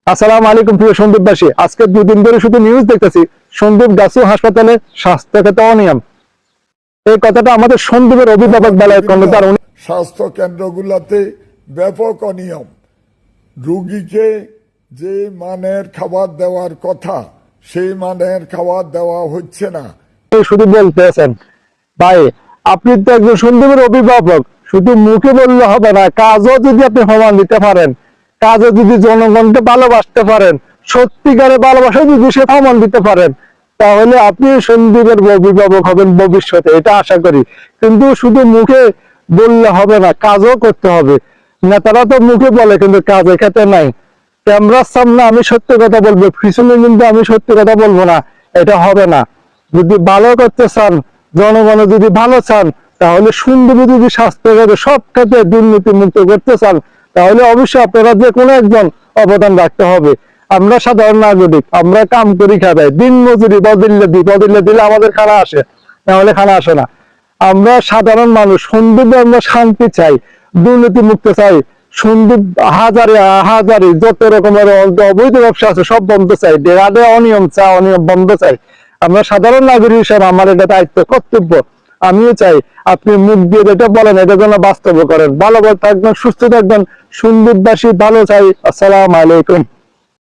আসসালামু আলাইকুম প্রিয় সন্দীপবাসী। আজকে দুদিন ধরে শুধু নিউজ দেখতেছি সন্দীপ গাছু হাসপাতালে স্বাস্থ্যগত অনিয়ম। এই কথাটা আমাদের সন্দীপের অভিভাবক বেলায় কর্ণধার স্বাস্থ্য কেন্দ্রগুলোতে ব্যাপক অনিয়ম। রোগীকে যে মানের খাবার দেওয়ার কথা সেই মানের খাবার দেওয়া হচ্ছে না। শুধু বলতেছেন ভাই, আপনি তো একজন সন্দীপের অভিভাবক, শুধু মুখে বললে হবে না, কাজও যদি আপনি প্রমাণ দিতে পারেন, কাজও যদি জনগণকে ভালোবাসতে পারেন, সত্যিকারে ভালোবাসা যদি সে প্রমাণ দিতে পারেন, তাহলে আপনি সন্দীপের অভিভাবক হবেন ভবিষ্যতে, এটা আশা করি। কিন্তু শুধু মুখে বললে হবে না, কাজও করতে হবে। নেতারা তো মুখে বলে কিন্তু কাজের ক্ষেত্রে নাই। ক্যামেরার সামনে আমি সত্যি কথা বলবো, পিছনে কিন্তু আমি সত্যি কথা বলবো না, এটা হবে না। যদি ভালো করতে চান, জনগণ যদি ভালো চান, তাহলে সুন্দর যদি স্বাস্থ্য সব ক্ষেত্রে দুর্নীতি মুক্ত করতে চান, তাহলে অবশ্যই আপনারা যে কোনো একজন অবদান রাখতে হবে। আমরা সাধারণ নাগরিক, আমরা কাম করি খাই, দিন মজুরি বদলে দিলে আমাদের খানা আসে, নাহলে খানা আসে না। আমরা সাধারণ মানুষ, সন্দীপে আমরা শান্তি চাই, দুর্নীতি মুক্ত চাই। সন্দীপ হাজারি যত রকমের অবৈধ ব্যবসা আছে সব বন্ধ চাই, ডেরাডে অনিয়ম বন্ধ চাই। আমরা সাধারণ নাগরিক হিসেবে আমার এটা দায়িত্ব, কর্তব্য। আমিও চাই আপনি মুখ দিয়ে যেটা বলেন এটা যেন বাস্তব করেন। ভালো থাকবেন, সুস্থ থাকবেন। সন্দীপবাসী ভালো চাই। আসসালামু আলাইকুম।